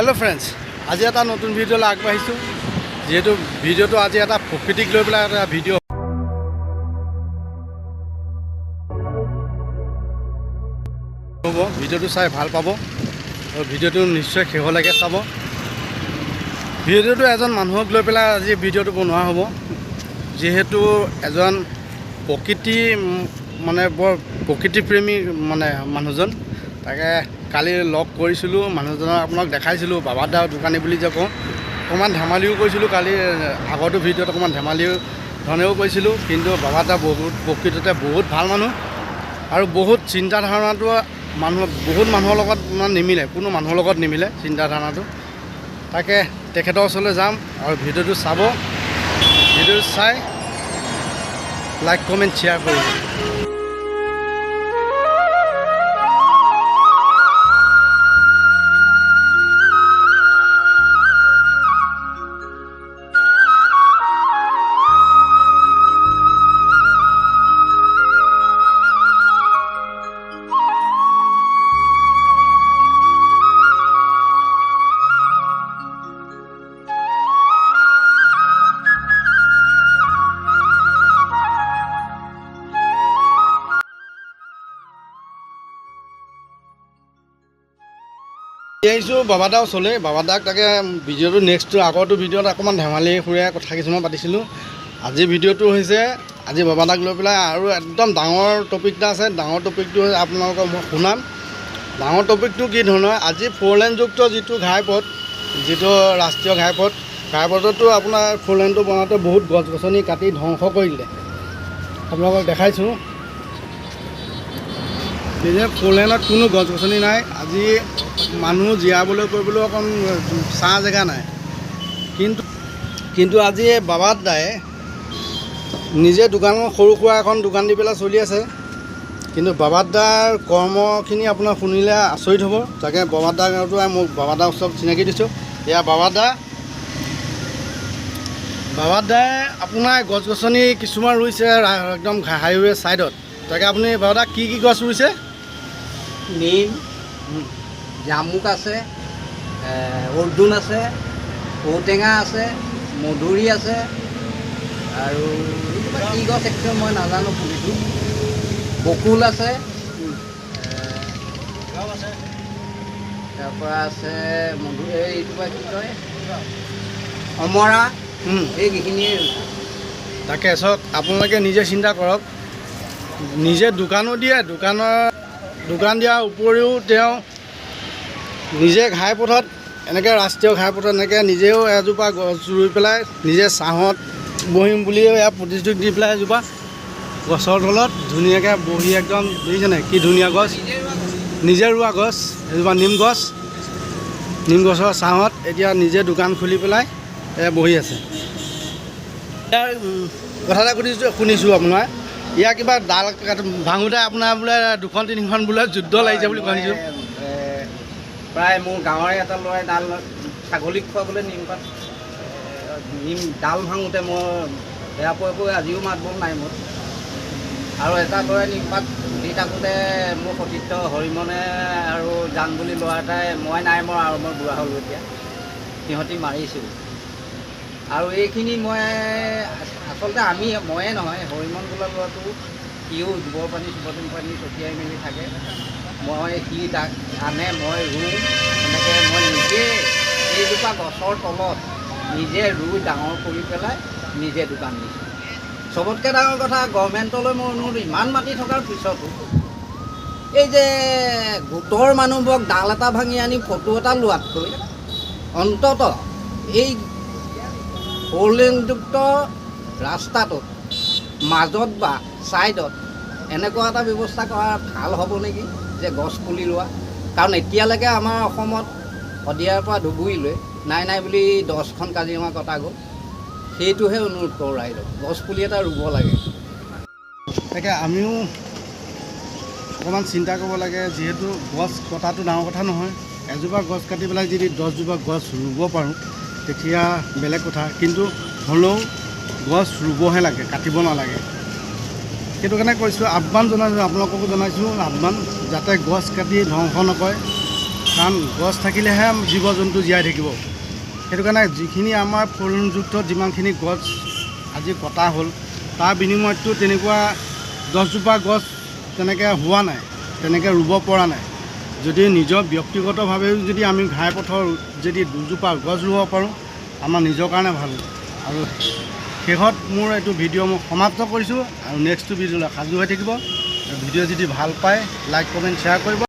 Hello friends आज এটা নতুন ভিডিওলৈ আগবাঢ়িছোঁ যেহেতু ভিডিওটো আজি এটা প্ৰকৃতিক লৈ পেলাই এটা ভিডিও হ'ব ভিডিওটো চাই ভাল পাব আৰু ভিডিওটো নিশ্চয় শেষলৈকে চাব ভিডিওটো এজন মানুহক লৈ পেলাই আজি ভিডিওটো বনোৱা হ'ব যেহেতু এজন প্ৰকৃতি মানে বৰ প্ৰকৃতিপ্ৰেমী মানে মানুহজন তাকে কালি লগ কৰিছিলোঁ মানুহজনক আপোনাক দেখাইছিলোঁ বাবাদা দোকানী বুলি যে কওঁ অকণমান ধেমালিও কৰিছিলোঁ কালি আগৰটো ভিডিঅ'ত অকণমান ধেমালিও ধৰণেও কৈছিলোঁ কিন্তু বাবাদা বহুত প্ৰকৃততে বহুত ভাল মানুহ আৰু বহুত চিন্তাধাৰণাটো বহুত মানুহৰ লগত নিমিলে কোনো মানুহৰ লগত নিমিলে চিন্তাধাৰণাটো তাকে তেখেতৰ ওচৰলৈ যাম আৰু ভিডিঅ'টো চাব ভিডিঅ'টো চাই লাইক কমেণ্ট শ্বেয়াৰ কৰিব আহিছোঁ বাবাদাৰ ওচৰলৈ বাবাদাক তাকে ভিডিঅ'টো নেক্সটটো আগৰটো ভিডিঅ'ত অকণমান ধেমালি সুৰীয়া কথা কিছুমান পাতিছিলোঁ আজি ভিডিঅ'টো হৈছে আজি বাবাদাক লৈ পেলাই আৰু একদম ডাঙৰ টপিক এটা আছে ডাঙৰ টপিকটো হৈছে আপোনালোকক মই শুনাম ডাঙৰ টপিকটো কি ধৰণৰ আজি 4 লেনযুক্ত যিটো ঘাইপথ যিটো ৰাষ্ট্ৰীয় ঘাইপথতো আপোনাৰ 4 লেনটো বনাওঁতে বহুত গছ গছনি কাটি ধ্বংস কৰি দিলে আপোনালোকক দেখাইছোঁ নিজে 4 লেনত কোনো গছ গছনি নাই আজি মানুহ জীয়াবলৈ কৰিবলৈ অকণ ছাঁ জেগা নাই কিন্তু আজি বাবাদাই নিজে দোকান সৰু সুৰা এখন দোকান দি পেলাই চলি আছে কিন্তু বাবাদাৰ কৰ্মখিনি আপোনাৰ শুনিলে আচৰিত হ'ব তাকে বাবাদাটো মোক বাবাদাৰ ওচৰত চিনাকি দিছোঁ এয়া বাবাদাই আপোনাৰ গছ গছনি কিছুমান ৰুইছে একদম হাইৱে ছাইডত তাকে আপুনি বাবাদা কি গছ ৰুইছে নিম জামুক আছে অৰ্জুন আছে ঔটেঙা আছে মধুৰি আছে আৰু কি গছ একদম মই নাজানো পুলিটো বকুল আছে তাৰপৰা আছে মধুৰি এইটো কি কয় অমৰা এইখিনিয়ে তাকে চাওক আপোনালোকে নিজে চিন্তা কৰক নিজে দোকানো দিয়ে দোকান দিয়াৰ উপৰিও তেওঁ নিজে ঘাইপথত এনেকৈ ৰাষ্ট্ৰীয় ঘাইপথত এনেকৈ নিজেও এজোপা গছ ৰুই পেলাই নিজে ছাঁত বহিম বুলিও এয়া প্ৰতিশ্ৰুতি দি পেলাই এজোপা গছৰ তলত ধুনীয়াকৈ বহি একদম দেখিছেনে কি ধুনীয়া গছ নিজে ৰোৱা গছ এজোপা নিম গছৰ ছাঁত এতিয়া নিজে দোকান খুলি পেলাই বহি আছে ইয়াৰ কথা এটা শুনিছোঁ আপোনাৰ ইয়াৰ কিবা ডাল ভাঙোতে আপোনাৰ বোলে 2-3খন বোলে যুদ্ধ লাগিছে বুলি শুনিছোঁ প্ৰায় মোৰ গাঁৱৰে এটা ল'ৰাই ছাগলীক খুৱাবলৈ নিম ডাল ভাঙোতে মই বেয়া পোৱা আজিও মাত বোল নাই মোৰ আৰু এটা ল'ৰাই নিমপাত দি থাকোঁতে মোৰ সতীৰ্থ হৰিমনে আৰু জান বুলি ল'ৰা এটাই মই নাই মৰা আৰু মই বুঢ়া হ'লোঁ এতিয়া সিহঁতি মাৰিছোঁ আৰু এইখিনি মই আচলতে ময়ে নহয় হৰিমন বোলা ল'ৰাটো সিও গোবৰ পানী ছটিয়াই মেলি থাকে মই সি তাক আনে মই ৰুওঁ এনেকৈ মই নিজে এইজোপা গছৰ তলত নিজে ৰুই ডাঙৰ কৰি পেলাই নিজে দোকান দিছোঁ চবতকৈ ডাঙৰ কথা গভৰ্ণমেণ্টলৈ মই অনুৰোধ ইমান মাটি থকাৰ পিছতো এই যে গোটৰ মানুহবোৰক ডাল এটা ভাঙি আনি ফটো এটা লোৱাতকৈ অন্ততঃ এই 4 লেনযুক্ত ৰাস্তাটোত মাজত বা ছাইডত এনেকুৱা এটা ব্যৱস্থা কৰা ভাল হ'ব নেকি যে গছ পুলি ৰোৱা কাৰণ এতিয়ালৈকে আমাৰ অসমত শদিয়াৰ পৰা ধুবুৰীলৈ নাই বুলি 10খন কাজিৰঙা কটা গ'ল সেইটোহে অনুৰোধ কৰোঁ ৰাইজক গছ পুলি এটা ৰুব লাগে তাকে আমিও অকণমান চিন্তা কৰিব লাগে যিহেতু গছ কটাটো ডাঙৰ কথা নহয় এজোপা গছ কাটি পেলাই যদি 10জোপা গছ ৰুব পাৰোঁ তেতিয়া বেলেগ কথা কিন্তু হ'লেও গছ ৰুবহে লাগে কাটিব নালাগে সেইটো কাৰণে কৈছোঁ আহ্বান জনাইছোঁ আপোনালোককো জনাইছোঁ আহ্বান যাতে গছ কাটি ধ্বংস নকৰে কাৰণ গছ থাকিলেহে জীৱ জন্তু জীয়াই থাকিব। সেইটো কাৰণে যিখিনি আমাৰ ফলনযুক্ত যিমানখিনি গছ আজি কটা হ'ল তাৰ বিনিময়ততো তেনেকুৱা 10জোপা গছ তেনেকৈ হোৱা নাই, তেনেকৈ ৰুব পৰা নাই। যদি নিজৰ ব্যক্তিগতভাৱেও যদি আমি ঘাইপথৰ যদি 2জোপা গছ ৰুব পাৰোঁ আমাৰ নিজৰ কাৰণে ভাল। আৰু শেষত মোৰ এইটো ভিডিঅ' মই সমাপ্ত কৰিছোঁ আৰু নেক্সটটো ভিডিঅ'লৈ সাজু হৈ থাকিব। ভিডিঅ' যদি ভাল পায় লাইক কমেণ্ট শ্বেয়াৰ কৰিব।